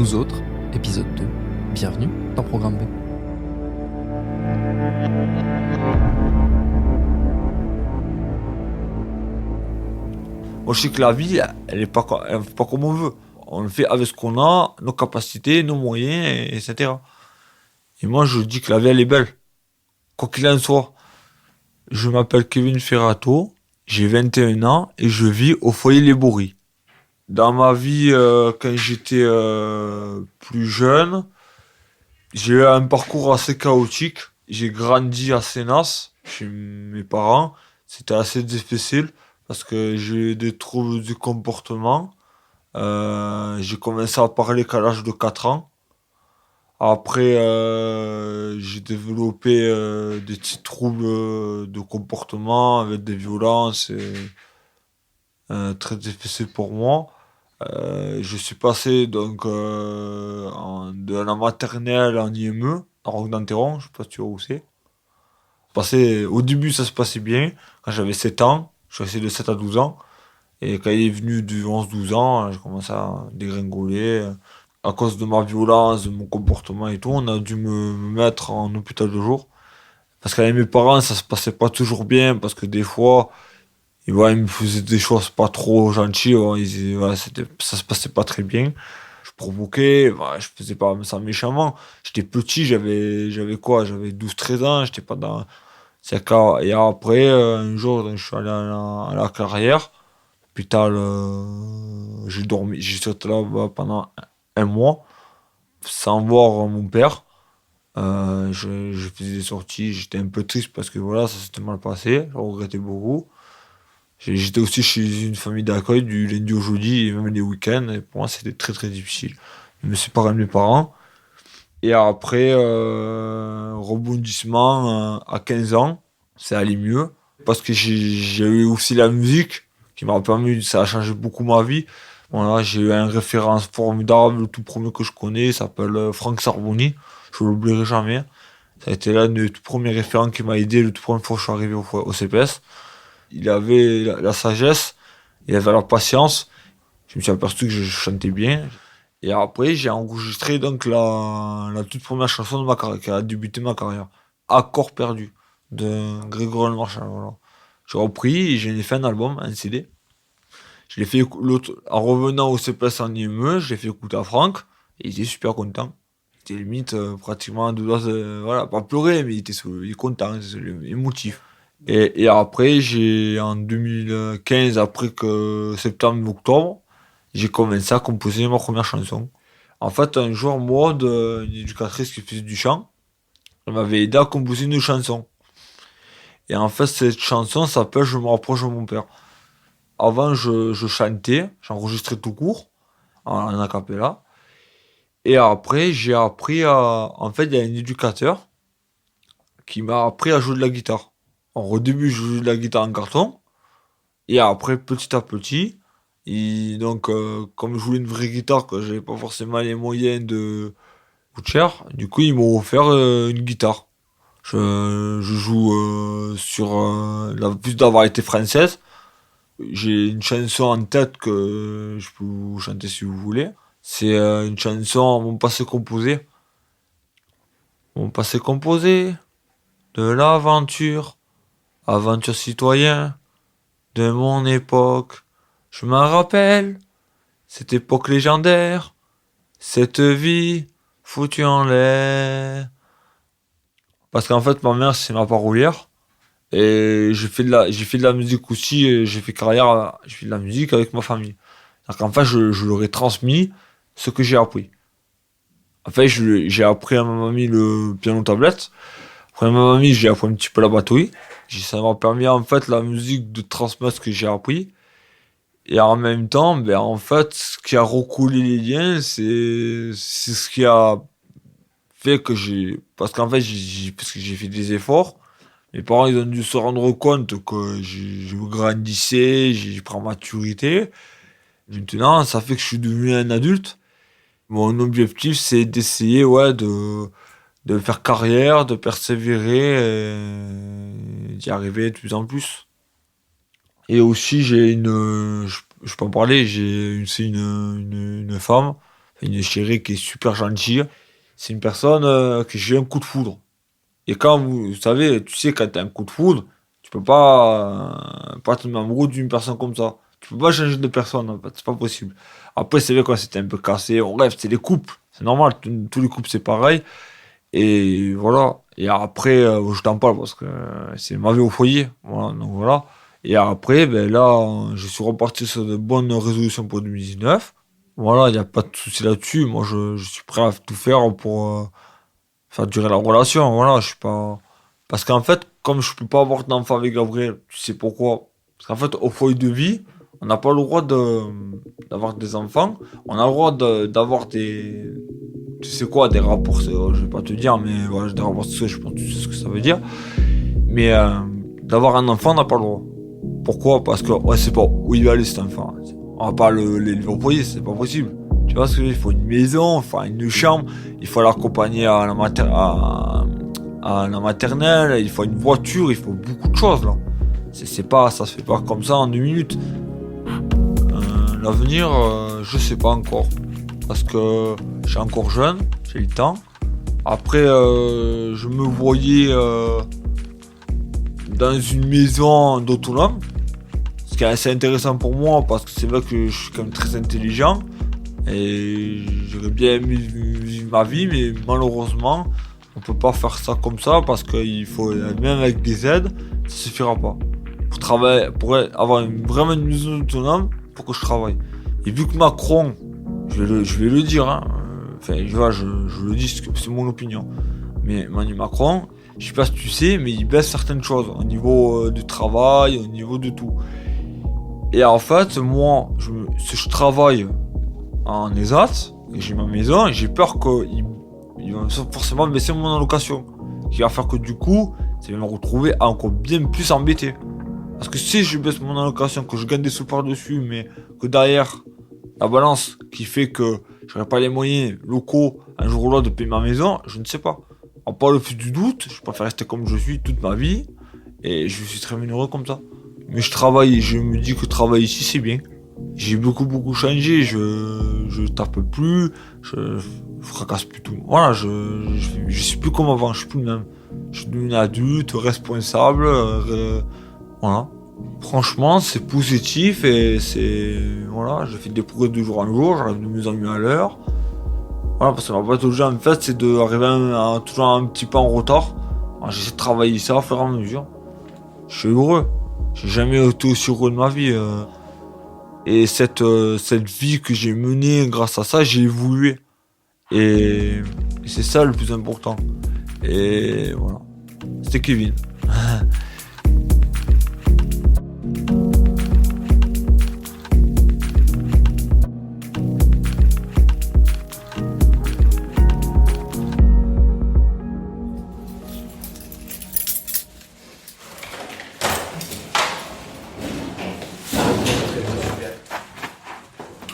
Nous autres, épisode 2. Bienvenue dans Programme B. Moi, je sais que la vie, elle est pas comme on veut. On le fait avec ce qu'on a, nos capacités, nos moyens, etc. Et moi, je dis que la vie, elle est belle. Quoi qu'il en soit. Je m'appelle Kevin Ferrato, j'ai 21 ans et je vis au foyer Les Bourris. Dans ma vie, quand j'étais plus jeune, j'ai eu un parcours assez chaotique. J'ai grandi à Sénas, chez mes parents. C'était assez difficile parce que j'ai eu des troubles du comportement. J'ai commencé à parler qu'à l'âge de 4 ans. Après, j'ai développé des petits troubles de comportement avec des violences et, très difficiles pour moi. Je suis passé donc de la maternelle en IME, en Roque d'Enterron, je sais pas si tu vois où c'est. Au début, ça se passait bien. Quand j'avais 7 ans, je suis resté de 7 à 12 ans. Et quand il est venu du 11-12 ans, j'ai commencé à dégringoler. À cause de ma violence, de mon comportement et tout, on a dû me mettre en hôpital de jour. Parce qu'avec mes parents, ça se passait pas toujours bien, parce que des fois, ils me faisaient des choses pas trop gentilles, ça se passait pas très bien. Je provoquais, je faisais pas ça méchamment. J'étais petit, j'avais quoi? J'avais 12-13 ans, j'étais pas dans... Et après, un jour, donc, je suis allé à la carrière. Hôpital, j'ai sauté là-bas pendant un mois, sans voir mon père. Je faisais des sorties, j'étais un peu triste parce que voilà, ça s'était mal passé, je regrettais beaucoup. J'étais aussi chez une famille d'accueil du lundi au jeudi et même les week-ends, et pour moi c'était très très difficile. Je me séparais de mes parents. Et après, rebondissement à 15 ans, ça allait mieux. Parce que j'ai eu aussi la musique qui m'a permis, ça a changé beaucoup ma vie. Voilà, j'ai eu un référence formidable, le tout premier que je connais, il s'appelle Franck Sarboni. Je ne l'oublierai jamais. Ça a été l'un des tout premiers référents qui m'a aidé le tout premier fois que je suis arrivé au CPS. Il avait la sagesse, il avait la patience. Je me suis aperçu que je chantais bien. Et après, j'ai enregistré donc la toute première chanson de ma carrière, qui a débuté ma carrière. Accord perdu, de Grégory Le Marchal. Voilà. J'ai repris et j'ai fait un album, un CD. Je l'ai fait en revenant au CPS en IME, je l'ai fait écouter à Franck, et il était super content. Il était limite pratiquement à deux doigts, voilà, pas pleurer, mais il est content, émotif. Et après, en 2015, après que septembre-octobre, j'ai commencé à composer ma première chanson. En fait, un jour, Maud, une éducatrice qui faisait du chant, elle m'avait aidé à composer une chanson. Et en fait, cette chanson s'appelle Je me rapproche de mon père. Avant, je chantais, j'enregistrais tout court, en a cappella. Et après, j'ai appris à... En fait, il y a un éducateur qui m'a appris à jouer de la guitare. Alors, au début, je jouais de la guitare en carton. Et après, petit à petit, donc, comme je voulais une vraie guitare, que j'avais pas forcément les moyens de coûte cher, du coup, ils m'ont offert une guitare. Je joue sur la plus de la variété française. J'ai une chanson en tête que je peux vous chanter si vous voulez. C'est une chanson Mon passé composé. Mon passé composé de l'aventure, aventure citoyen de mon époque. Je m'en rappelle, cette époque légendaire, cette vie foutue en l'air. Parce qu'en fait, ma mère, c'est ma parolière. Et j'ai fait de la musique aussi, et j'ai fait de la musique avec ma famille. Donc en fait, je leur ai transmis ce que j'ai appris. En fait, j'ai appris à ma mamie le piano tablette. Après à ma mamie, j'ai appris un petit peu la batterie. Ça m'a permis en fait la musique de transmettre ce que j'ai appris. Et en même temps, ben en fait, ce qui a recoulé les liens, c'est ce qui a fait que parce qu'en fait, parce que j'ai fait des efforts. Mes parents, ils ont dû se rendre compte que je grandissais, j'ai pris en maturité. Maintenant, ça fait que je suis devenu un adulte. Mon objectif, c'est d'essayer, ouais, de faire carrière, de persévérer, et d'y arriver de plus en plus. Et aussi, je peux en parler, c'est une femme, une chérie qui est super gentille. C'est une personne que j'ai eu un coup de foudre. Et quand vous savez, tu sais, quand tu as un coup de foudre, tu peux pas tomber amoureux d'une personne comme ça. Tu peux pas changer de personne, en fait, c'est pas possible. Après, c'est vrai qu'on s'était un peu cassé, on rêve, c'est les couples, c'est normal, tous les couples c'est pareil. Et voilà. Et après, je t'en parle parce que c'est ma vie au foyer. Voilà, donc voilà. Et après, ben là, je suis reparti sur de bonnes résolutions pour 2019. Voilà, il n'y a pas de souci là-dessus. Moi, je suis prêt à tout faire pour faire durer la relation. Voilà, je suis pas. Parce qu'en fait, comme je peux pas avoir d'enfant avec Gabriel, tu sais pourquoi? Parce qu'en fait, au foyer de vie, on n'a pas le droit d'avoir des enfants. On a le droit d'avoir des. Tu sais quoi, des rapports, je vais pas te dire, mais voilà, des rapports sexuels, je pense que tu sais ce que ça veut dire. Mais d'avoir un enfant, on n'a pas le droit. Pourquoi? Parce que ouais, c'est pas où il va aller cet enfant. On va pas l'élever au foyer, c'est pas possible. Tu vois ce que je veux dire? Il faut une maison, enfin une chambre, il faut l'accompagner à la maternelle, il faut une voiture, il faut beaucoup de choses là. C'est pas, ça se fait pas comme ça en 2 minutes. L'avenir, je sais pas encore. Parce que je suis encore jeune, j'ai le temps. Après, je me voyais dans une maison d'autonome. Ce qui est assez intéressant pour moi parce que c'est vrai que je suis quand même très intelligent. Et j'aurais bien aimé vivre ma vie, mais malheureusement, on peut pas faire ça comme ça parce qu'il faut, même avec des aides, ça suffira pas. Pour travailler, pour avoir vraiment une maison autonome, pour que je travaille. Et vu que Macron, je vais le dire, hein, enfin, je le dis, c'est mon opinion. Mais Emmanuel Macron, je sais pas si tu sais, mais il baisse certaines choses au niveau du travail, au niveau de tout. Et en fait, moi, si je travaille en ESAT, et j'ai ma maison, j'ai peur qu'il va forcément baisser mon allocation. Qui va faire que du coup, ça va me retrouver encore bien plus embêté. Parce que si je baisse mon allocation, que je gagne des sous par-dessus, mais que derrière, la balance qui fait que j'aurai pas les moyens locaux un jour ou l'autre de payer ma maison, je ne sais pas. En pas le plus du doute, je préfère rester comme je suis toute ma vie, et je suis très heureux comme ça. Mais je travaille, je me dis que travailler ici c'est bien. J'ai beaucoup changé, je tape plus, je fracasse plus tout. Voilà, je suis plus comme avant, je suis plus le même. Je suis devenu adulte, responsable, voilà. Franchement, c'est positif et c'est, voilà, je fais des progrès de jour en jour, j'arrive de mieux en mieux à l'heure. Voilà, parce que ma boîte aux gens, en fait, c'est d'arriver toujours un petit peu en retard. Alors, j'essaie de travailler ça au fur et à mesure. Je suis heureux. J'ai jamais été aussi heureux de ma vie. Et cette vie que j'ai menée, grâce à ça, j'ai évolué. Et c'est ça le plus important. Et voilà. C'était Kevin.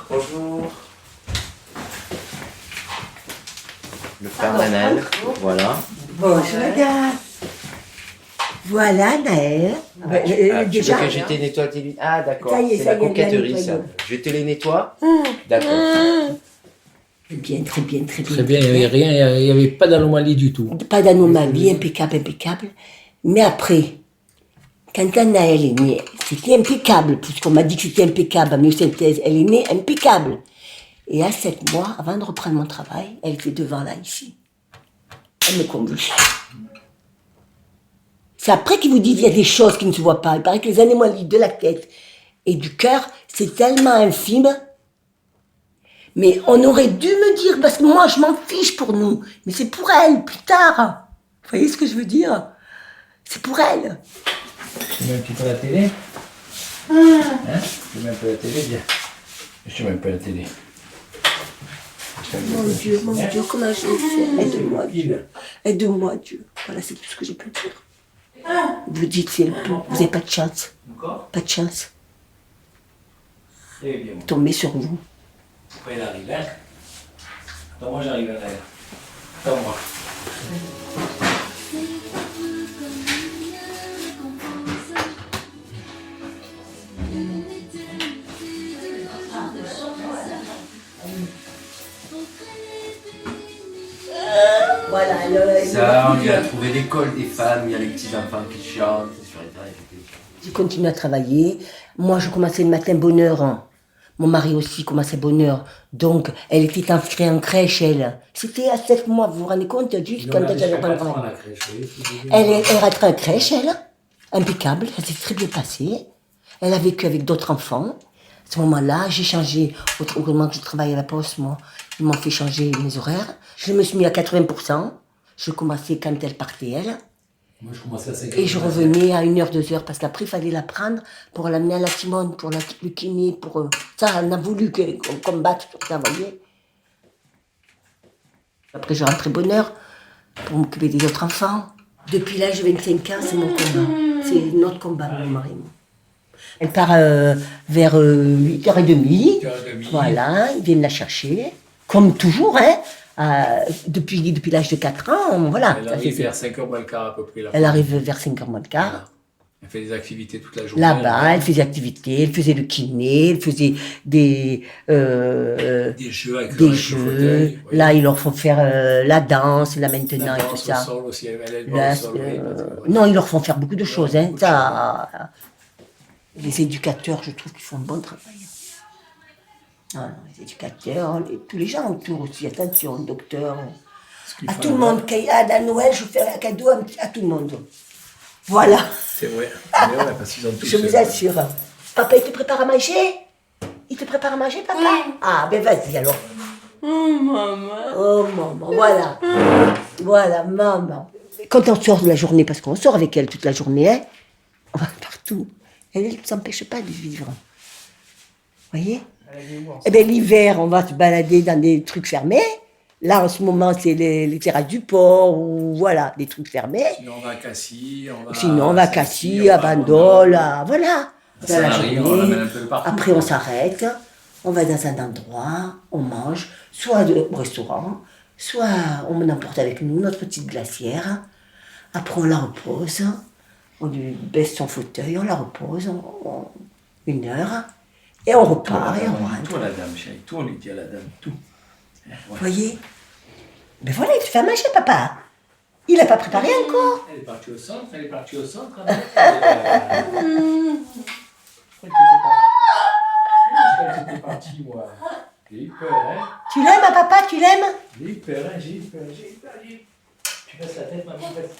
Bonjour. Le Père Manel, voilà. Bonjour madame. Voilà Naël. Déjà. Tu veux que je te nettoie tes lunettes? Ah d'accord, Ça y est, c'est ça la y est, coquetterie bien ça. nettoyé. Je te les nettoie. D'accord. Bien, très bien. Très bien, il n'y avait rien, il n'y avait pas d'anomalie du tout. Pas d'anomalie, impeccable. Mais après, quand Naël est née, c'était impeccable, puisqu'on m'a dit que c'était impeccable. Mais synthèse, elle est née impeccable. Et à 7 mois, avant de reprendre mon travail, elle était devant là, ici. Elle me convulsait. C'est après qu'ils vous disent qu'il y a des choses qui ne se voient pas. Il paraît que les anomalies de la tête et du cœur, c'est tellement infime. Mais on aurait dû me dire, parce que moi, je m'en fiche pour nous. Mais c'est pour elle, plus tard. Vous voyez ce que je veux dire? C'est pour elle. Tu mets un petit peu la télé? Hein? Tu mets un peu la télé, bien. Je mets un peu la télé. Mon Dieu, comment je vais faire? Aide-moi, Dieu. Aide-moi, Dieu. Voilà, c'est tout ce que j'ai pu dire. Vous dites, c'est le peu. Vous n'avez pas de chance. Encore? Pas de chance. Très bien. Tomber sur vous. Après, il arrive, hein? Attends, moi j'arrive à l'arrière. Attends-moi. Non, il a trouvé l'école des femmes, il y a les petits-enfants qui chantent sur Internet. J'ai continué à travailler. Moi, je commençais le matin bonne heure. Mon mari aussi commençait bonne heure. Donc, elle était inscrite en crèche, elle. C'était à 7 mois, vous vous rendez compte, juste quand elle avait pas grand. Elle rentrait en crèche, elle. Impeccable, ça s'est très bien passé. Elle a vécu avec d'autres enfants. À ce moment-là, j'ai changé. Autrement que je travaille à la poste, moi, ils m'ont fait changer mes horaires. Je me suis mis à 80%. Je commençais quand elle partait, elle. Moi, je commençais à 5 Et je revenais à 1h, 2h, parce qu'après, il fallait la prendre pour l'amener à la Simone, pour le kiné, pour... Ça, on a voulu qu'on combatte sur ça, vous voyez. Après, je rentrais bonne heure pour m'occuper des autres enfants. Depuis l'âge de 25 ans, c'est mon combat. C'est notre combat, mon mari. Elle part vers 8h30. 8h30. Voilà, ils viennent la chercher. Comme toujours, hein. Depuis l'âge de 4 ans, voilà. Elle arrive vers 5h moins le quart à peu près. Elle arrive vers 5h moins le quart. Voilà. Elle fait des activités toute la journée. Là-bas, elle faisait des activités, elle faisait le kiné, elle faisait des jeux avec des le jeux. fauteuil. Oui. Là, ils leur font faire la danse, là maintenant, et tout ça. Au sol aussi, elle Là, au sol, oui, parce que, ouais. non, ils leur font faire beaucoup de choses. Hein, beaucoup de ça, les éducateurs, je trouve qu'ils font un bon travail. Ah, les éducateurs, tous les gens autour aussi, attention, le docteur. À tout le monde, à Noël, je fais un cadeau à tout le monde. Voilà. C'est vrai. Mais ouais, parce qu'ils ont tous. Je vous assure. Papa, il te prépare à manger? Il te prépare à manger, papa? Ah, ben vas-y alors. Oh, maman. Oh, maman, voilà. Voilà, maman. Quand on sort de la journée, parce qu'on sort avec elle toute la journée, hein, on va partout. Elle ne s'empêche pas de vivre. Vous voyez? Eh bien, l'hiver, on va se balader dans des trucs fermés. Là, en ce moment, c'est les terrasses du port, ou voilà, des trucs fermés. Sinon, on va à Cassis. Sinon, on va à Cassis, à Bandol, voilà. Dans la Saint-Marie, on journée. l'emmène un peu partout. Après, on s'arrête, on va dans un endroit, on mange, soit au restaurant, soit on emporte avec nous notre petite glacière. Après, on la repose, on lui baisse son fauteuil, on la repose 1 heure, et on repart, et on rentre. Tout à la dame, chérie. Tout, on lui dit à la dame. Tout. Vous voyez? Ben voilà, il te fait à manger, papa. Il n'a pas préparé encore. Elle est partie au centre, elle est partie au centre. J'étais parti, moi. J'ai eu peur, hein. Tu l'aimes, papa, tu l'aimes? J'ai eu peur, hein, j'ai eu peur. Tu baisses la tête, ma petite baisse.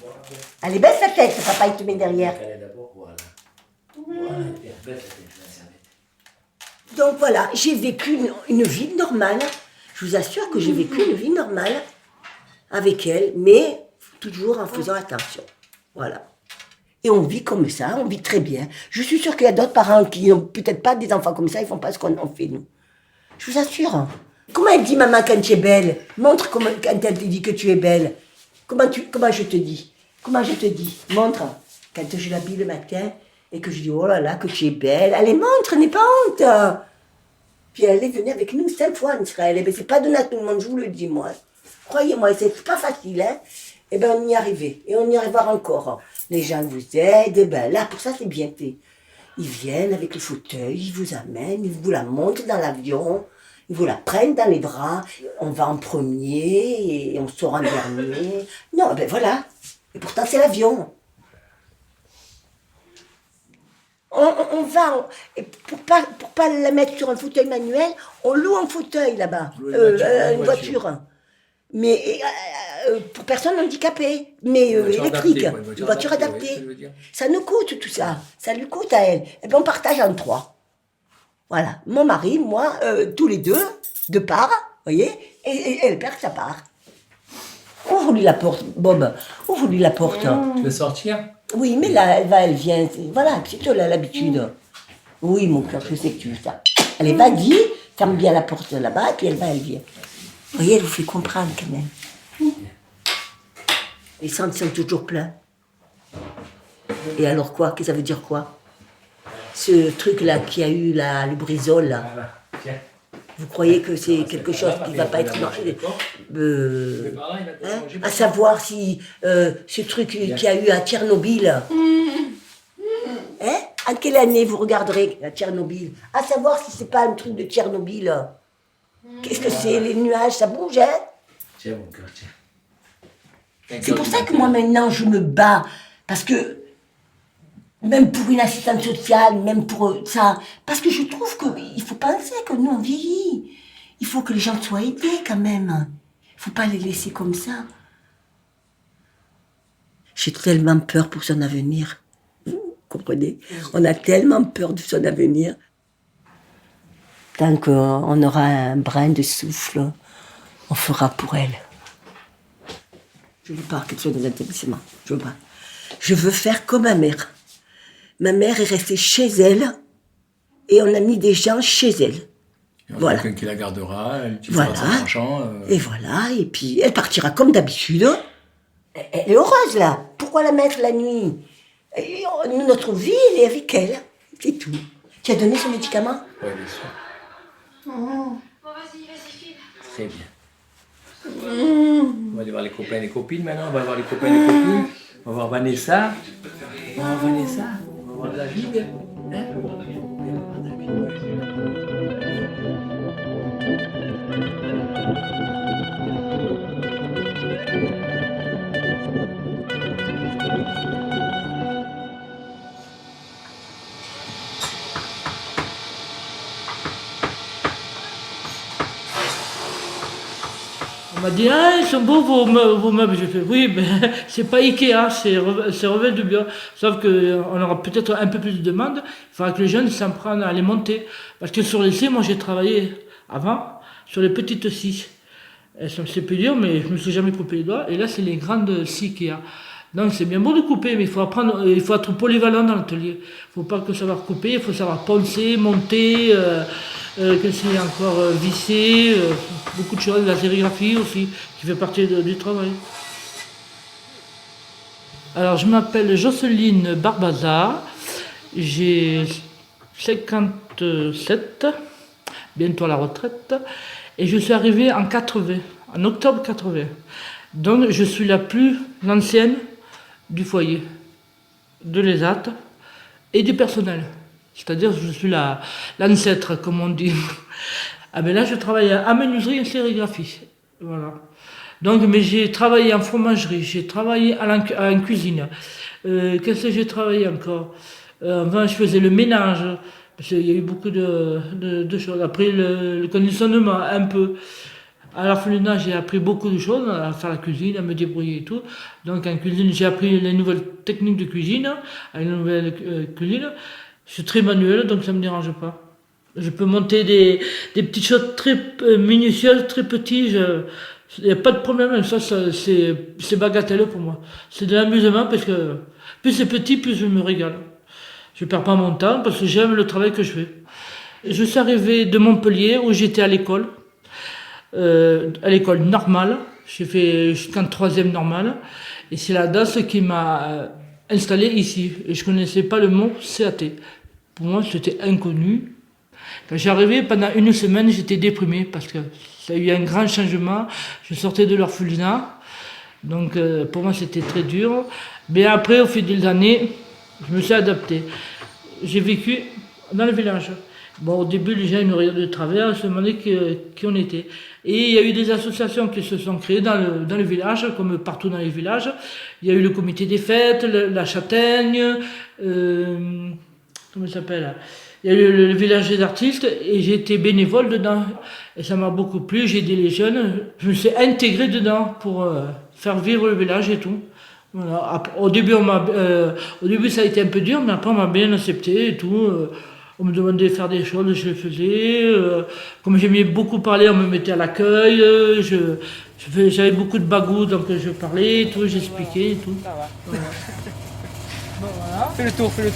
Allez, baisse la tête, papa, il te met derrière. Allez, d'abord, voilà. Voilà, baisse la tête, la serviette. Donc voilà, j'ai vécu une vie normale. Je vous assure que j'ai vécu une vie normale avec elle, mais toujours en faisant attention. Voilà. Et on vit comme ça, on vit très bien. Je suis sûre qu'il y a d'autres parents qui n'ont peut-être pas des enfants comme ça, ils font pas ce qu'on en fait, nous. Je vous assure. Comment elle dit, maman, quand tu es belle? Montre comment, quand elle te dit que tu es belle. Comment je te dis? Comment je te dis? Montre. Quand je l'habille le matin et que je dis, oh là là, que tu es belle. Allez, montre, n'aie pas honte. Puis elle est venue avec nous 5 fois en Israël. Eh bien, c'est pas donné à tout le monde, je vous le dis, moi. Croyez-moi, c'est pas facile, hein. Eh bien, on y est arrivé. Et on y arrivera encore. Les gens vous aident. Eh bien, là, pour ça, c'est bien fait. Ils viennent avec le fauteuil, ils vous amènent, ils vous la montent dans l'avion, ils vous la prennent dans les bras. On va en premier et on sort en dernier. Non, eh bien, voilà. Et pourtant, c'est l'avion. On va, pour pas la mettre sur un fauteuil manuel, on loue un fauteuil là-bas, une voiture. Mais pour personnes handicapées, mais électrique, une voiture adaptée. Ça nous coûte tout ça, ça lui coûte à elle. Et bien on partage en 3. Voilà, mon mari, moi, tous les deux parts, vous voyez, et elle perd sa part. Ouvre-lui la porte, Bob, ouvre-lui la porte. Tu veux sortir? Oui, mais là, elle vient, voilà, c'est toi, là, l'habitude. Oui, mon cœur, je sais que tu veux ça. Allez, vas-y, ferme bien la porte là-bas, et puis elle vient. Vous voyez, elle vous fait comprendre, quand même. Les centres sont toujours pleins. Et alors quoi? Qu'est-ce que ça veut dire quoi? Ce truc-là qui a eu le brisol, là. Voilà, tiens. Vous croyez que c'est quelque chose qui ne va pas être marché? À savoir si ce truc qu'il y a eu à Tchernobyl, hein? En quelle année vous regarderez à Tchernobyl? À savoir si c'est pas un truc de Tchernobyl. Qu'est-ce que c'est? Les nuages, ça bouge, hein? Tiens, mon cœur, tiens. C'est pour ça que moi maintenant je me bats. Parce que, même pour une assistante sociale, même pour ça, parce que je trouve qu'il faut penser que nous on vieillit. Il faut que les gens soient aidés quand même. Il faut pas les laisser comme ça. J'ai tellement peur pour son avenir. Vous comprenez? On a tellement peur de son avenir. Tant qu'on aura un brin de souffle, on fera pour elle. Je veux pas qu'elle soit dans un établissement. Je veux pas. Je veux faire comme ma mère. Ma mère est restée chez elle et on a mis des gens chez elle. Voilà. Quelqu'un qui la gardera, elle Voilà. son argent. Et voilà, et puis elle partira comme d'habitude. Elle est heureuse là. Pourquoi la mettre la nuit? Et nous, notre vie, elle est avec elle. C'est tout. Tu as donné son médicament? Oui, bien sûr. Bon, vas-y, file. Très bien. On va aller voir les copains et les copines maintenant. On va voir les copains et les copines. On va voir Vanessa. On va voir Vanessa. On va voir David. Hein? On m'a dit, ah, ils sont beaux vos meubles. J'ai fait, oui, mais c'est pas Ikea, c'est Revêt de Bio. Sauf qu'on aura peut-être un peu plus de demande. Il faudra que les jeunes s'en prennent à les monter. Parce que sur les scies, moi j'ai travaillé avant sur les petites scies. C'est plus dur, mais je me suis jamais coupé les doigts. Et là, c'est les grandes scies qu'il y a. Donc c'est bien beau de couper, mais il faut être polyvalent dans l'atelier. Il ne faut pas que savoir couper, il faut savoir poncer, monter, qu'est-ce qu'il y a encore, visser, beaucoup de choses, la sérigraphie aussi, qui fait partie du travail. Alors je m'appelle Jocelyne Barbaza, j'ai 57, bientôt à la retraite, et je suis arrivée en 80, en octobre 80. Donc je suis la plus ancienne du foyer, de l'ESAT et du personnel. C'est-à-dire que je suis l'ancêtre, comme on dit. Ah ben là, je travaille à menuiserie et sérigraphie. Voilà. Donc, mais j'ai travaillé en fromagerie, j'ai travaillé en cuisine. Qu'est-ce que j'ai travaillé encore? Avant, je faisais le ménage, parce qu'il y a eu beaucoup de choses. Après, le conditionnement, un peu. À l'orphelinat, j'ai appris beaucoup de choses, à faire la cuisine, à me débrouiller et tout. Donc en cuisine, j'ai appris les nouvelles techniques de cuisine, les nouvelles cuisines. Je suis très manuel, donc ça ne me dérange pas. Je peux monter des petites choses très minutieuses, très petites. Il n'y a pas de problème, ça c'est bagatelle pour moi. C'est de l'amusement parce que plus c'est petit, plus je me régale. Je ne perds pas mon temps parce que j'aime le travail que je fais. Je suis arrivé de Montpellier où j'étais à l'école normale. J'ai fait jusqu'en 3e normale. Et c'est la DAS qui m'a installé ici. Et je ne connaissais pas le mot CAT. Pour moi, c'était inconnu. Quand j'ai arrivé, pendant une semaine, j'étais déprimé parce que ça a eu un grand changement. Je sortais de l'orphelinat. Donc, pour moi, c'était très dur. Mais après, au fil des années, je me suis adapté. J'ai vécu dans le village. Bon, au début, les gens ils nous regardaient de travers, ils se demandaient qui on était. Et il y a eu des associations qui se sont créées dans le village, comme partout dans les villages. Il y a eu le comité des fêtes, la châtaigne, comment ça s'appelle? Il y a eu le village des artistes, et j'ai été bénévole dedans. Et ça m'a beaucoup plu, j'ai aidé les jeunes. Je me suis intégré dedans pour faire vivre le village et tout. Voilà. Après, au début, ça a été un peu dur, mais après, on m'a bien accepté et tout. On me demandait de faire des choses, je les faisais. Comme j'aimais beaucoup parler, on me mettait à l'accueil. J'avais beaucoup de bagou, donc je parlais et tout, j'expliquais et tout. Ça va. Voilà. Bon, voilà. Fais le tour. Voilà.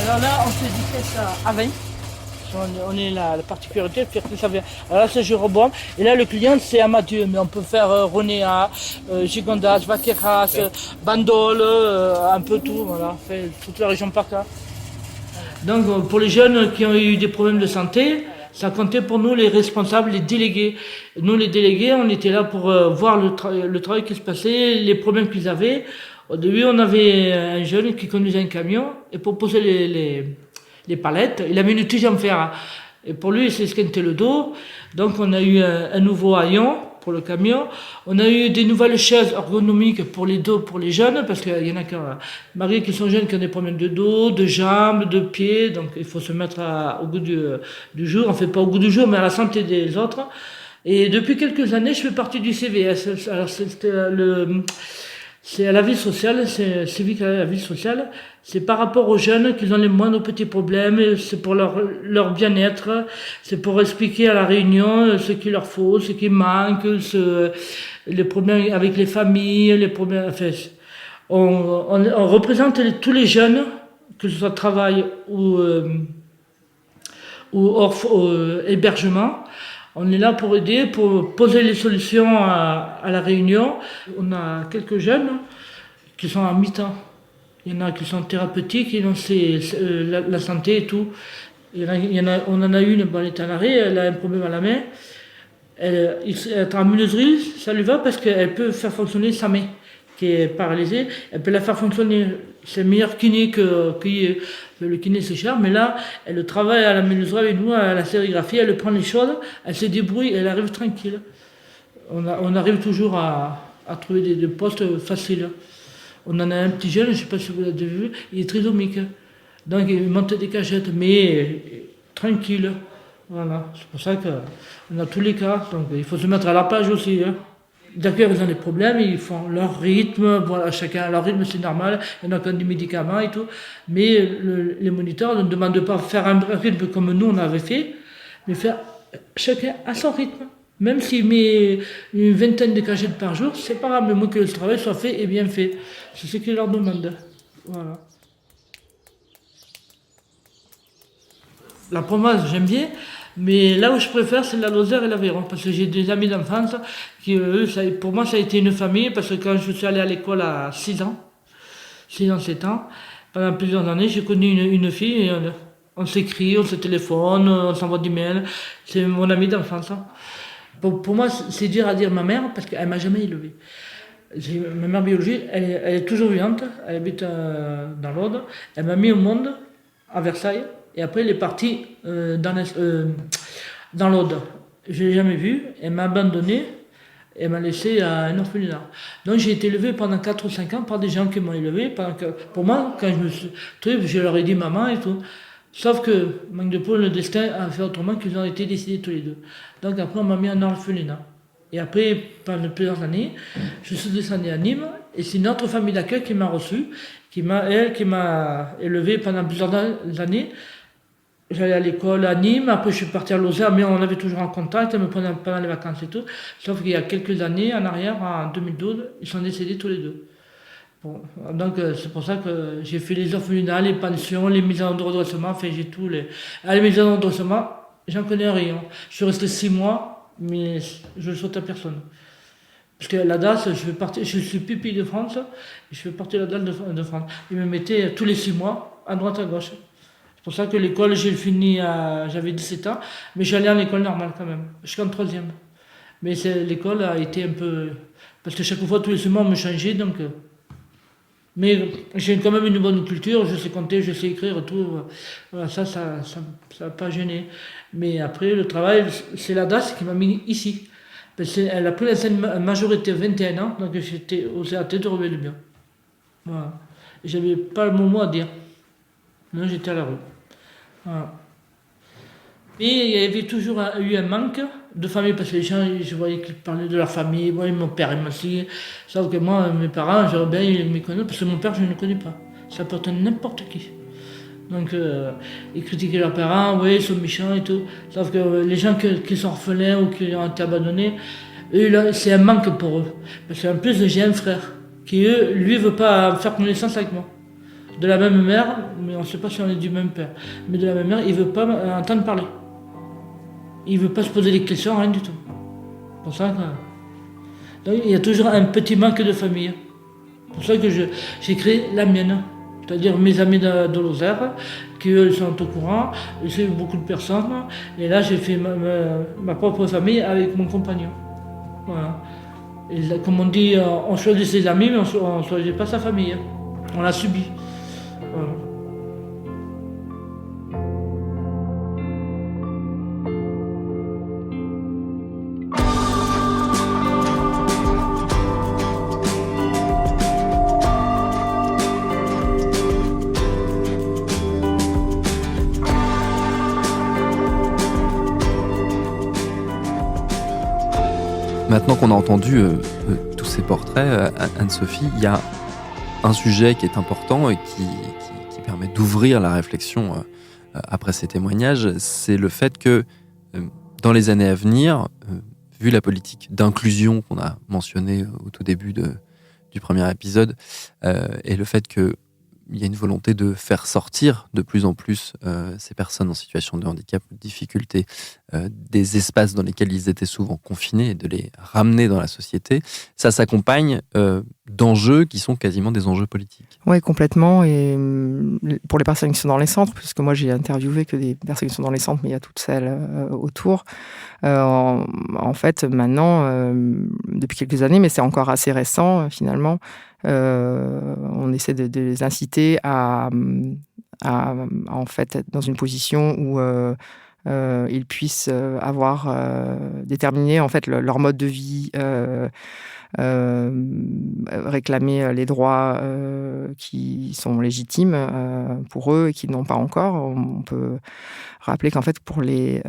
Alors là, on se dit que ça à 20. On est la particularité, faire que ça vient. Alors là, c'est Jéroboam. Et là, le client, c'est Amathieu. Mais on peut faire Ronéa, Gigondas, Vaqueras, Bandol, un peu tout. Voilà, on fait toute la région par là. Donc pour les jeunes qui ont eu des problèmes de santé, ça comptait pour nous les responsables, les délégués. Nous les délégués, on était là pour voir le travail qui se passait, les problèmes qu'ils avaient. Au début, on avait un jeune qui conduisait un camion et pour poser les palettes, il avait une tige en fer. Et pour lui, il s'esquintait le dos. Donc on a eu un nouveau haillon pour le camion. On a eu des nouvelles chaises ergonomiques pour les dos, pour les jeunes, parce qu'il y en a qui Marie qui sont jeunes, qui ont des problèmes de dos, de jambes, de pieds, donc il faut se mettre au goût du jour. On ne fait pas au goût du jour, mais à la santé des autres. Et depuis quelques années, je fais partie du CVS. Alors c'est à la vie sociale, c'est civique à la vie sociale. C'est par rapport aux jeunes qu'ils ont les moindres petits problèmes, c'est pour leur bien-être, c'est pour expliquer à la réunion ce qu'il leur faut, ce qui manque, les problèmes avec les familles, les problèmes. Enfin, on représente tous les jeunes, que ce soit travail ou hébergement. On est là pour aider, pour poser les solutions à la réunion. On a quelques jeunes qui sont à mi-temps. Il y en a qui sont thérapeutiques, ils ont la santé et tout. On en a une, elle est à l'arrêt, elle a un problème à la main. Elle est en menuiserie, ça lui va parce qu'elle peut faire fonctionner sa main, qui est paralysée. Elle peut la faire fonctionner. C'est meilleur kiné que le kiné, c'est cher. Mais là, elle travaille à la menuiserie avec nous, à la sérigraphie. Elle prend les choses, elle se débrouille, elle arrive tranquille. On arrive toujours à trouver des postes faciles. On en a un petit jeune, je ne sais pas si vous l'avez vu, il est trisomique. Donc il monte des cachettes, mais tranquille. Voilà, c'est pour ça qu'on a tous les cas. Donc il faut se mettre à la page aussi. Hein. D'accord, ils ont des problèmes, ils font leur rythme, voilà, chacun a leur rythme, c'est normal, il y en a qui ont des médicaments et tout. Mais les moniteurs ne demandent pas de faire un rythme comme nous on avait fait, mais faire chacun à son rythme. Même s'il met une vingtaine de cachettes par jour, c'est pas grave, mais moi que le travail soit fait et bien fait. C'est ce qu'ils leur demandent. Voilà. La Provence, j'aime bien. Mais là où je préfère, c'est la Lozère et l'Aveyron, parce que j'ai des amis d'enfance qui, eux, pour moi, ça a été une famille, parce que quand je suis allé à l'école à 6 ans, 7 ans, pendant plusieurs années, j'ai connu une fille, et on s'écrit, on se téléphone, on s'envoie des mails, c'est mon amie d'enfance. Pour moi, c'est dur à dire ma mère, parce qu'elle m'a jamais élevé. Ma mère biologique, elle est toujours vivante, elle habite dans l'Aude, elle m'a mis au monde, à Versailles, et après, elle est partie dans l'Aude. Je ne l'ai jamais vue. Elle m'a abandonné. Elle m'a laissé à un orphelinat. Donc, j'ai été élevé pendant 4 ou 5 ans par des gens qui m'ont élevé. Pour moi, quand je me suis trouvé, je leur ai dit maman et tout. Sauf que, manque de peau, le destin a fait autrement qu'ils ont été décidés tous les deux. Donc, après, on m'a mis en orphelinat. Et après, pendant plusieurs années, je suis descendu à Nîmes. Et c'est une autre famille d'accueil qui m'a reçu, qui m'a élevé pendant plusieurs années. J'allais à l'école à Nîmes, après je suis parti à Lozère, mais on avait toujours en contact, elle me prenait pendant les vacances et tout. Sauf qu'il y a quelques années, en arrière, en 2012, ils sont décédés tous les deux. Bon, donc c'est pour ça que j'ai fait les orphelinats, les pensions, les mises en redressement, enfin j'ai tout. Les mises en redressement, j'en connais rien. Je suis resté 6 mois, mais je ne saute à personne. Parce que la DAS, je suis pupille de France, et je fais partie de la DAS de France. Ils me mettaient tous les 6 mois, à droite, à gauche. C'est pour ça que l'école, j'ai fini j'avais 17 ans, mais j'allais à l'école normale quand même, jusqu'en 3e. Mais l'école a été un peu... Parce que chaque fois, tous les semaines, on me changeait, donc... Mais j'ai quand même une bonne culture, je sais compter, je sais écrire, tout. Voilà, ça n'a pas gêné. Mais après, le travail, c'est la DAS qui m'a mis ici. Parce qu'elle a pris la majorité 21 ans, donc j'étais au CAT de Rebelle-le-Bien. Voilà. J'avais pas mon mot à dire. Non, j'étais à la rue. Voilà. Et il y avait toujours eu un manque de famille, parce que les gens, je voyais qu'ils parlaient de leur famille, ouais, mon père, il m'a dit, sauf que moi, mes parents, j'aurais bien ils me connaissent, parce que mon père, je ne le connais pas. Ça peut être n'importe qui. Donc, ils critiquaient leurs parents, ouais, ils sont méchants et tout. Sauf que les gens qui sont orphelins ou qui ont été abandonnés, eux, là, c'est un manque pour eux. Parce qu'en plus, j'ai un frère qui, lui, veut pas faire connaissance avec moi. De la même mère, mais on ne sait pas si on est du même père, mais de la même mère, il ne veut pas entendre parler. Il ne veut pas se poser des questions, rien du tout. Pour ça que... Donc, il y a toujours un petit manque de famille. C'est pour ça que j'ai créé la mienne. C'est-à-dire mes amis de Lozère, qui eux sont au courant, j'ai beaucoup de personnes, et là j'ai fait ma propre famille avec mon compagnon. Voilà. Et là, comme on dit, on choisit ses amis, mais on ne choisit pas sa famille. On l'a subi. Voilà. Maintenant qu'on a entendu tous ces portraits, Anne-Sophie, il y a un sujet qui est important et qui permet d'ouvrir la réflexion après ces témoignages, c'est le fait que dans les années à venir, vu la politique d'inclusion qu'on a mentionnée au tout début du premier épisode, et le fait qu'il y a une volonté de faire sortir de plus en plus ces personnes en situation de handicap ou de difficulté des espaces dans lesquels ils étaient souvent confinés et de les ramener dans la société, ça s'accompagne d'enjeux qui sont quasiment des enjeux politiques. Oui, complètement. Et pour les personnes qui sont dans les centres, puisque moi j'ai interviewé que des personnes qui sont dans les centres, mais il y a toutes celles autour. En fait, maintenant, depuis quelques années, mais c'est encore assez récent finalement, on essaie de les inciter à en fait être dans une position où ils puissent avoir déterminé en fait leur mode de vie, réclamer les droits qui sont légitimes pour eux et qui n'ont pas encore. On peut rappeler qu'en fait pour les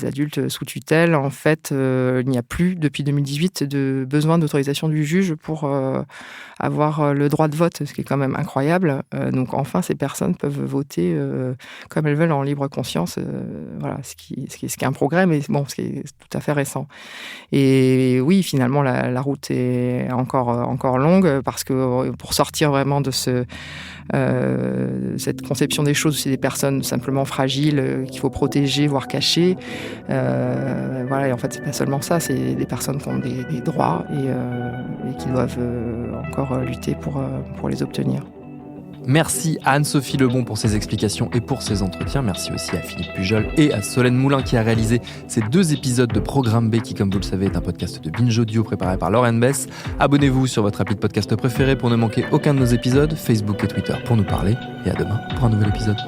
adultes sous tutelle, en fait, il n'y a plus depuis 2018 de besoin d'autorisation du juge pour avoir le droit de vote, ce qui est quand même incroyable. Donc enfin, ces personnes peuvent voter comme elles veulent en libre conscience. Voilà, ce qui est un progrès, mais bon, ce qui est tout à fait récent. Et oui, finalement, la route est encore longue parce que pour sortir vraiment de cette conception des choses, c'est des personnes simplement fragiles qu'il faut protéger, voire cacher. Voilà, et en fait, c'est pas seulement ça, c'est des personnes qui ont des droits et qui doivent encore lutter pour les obtenir. Merci à Anne-Sophie Lebon pour ses explications et pour ses entretiens. Merci aussi à Philippe Pujol et à Solène Moulin qui a réalisé ces 2 épisodes de Programme B qui, comme vous le savez, est un podcast de Binge Audio préparé par Lauren Bess. Abonnez-vous sur votre appli de podcast préféré pour ne manquer aucun de nos épisodes, Facebook et Twitter pour nous parler. Et à demain pour un nouvel épisode.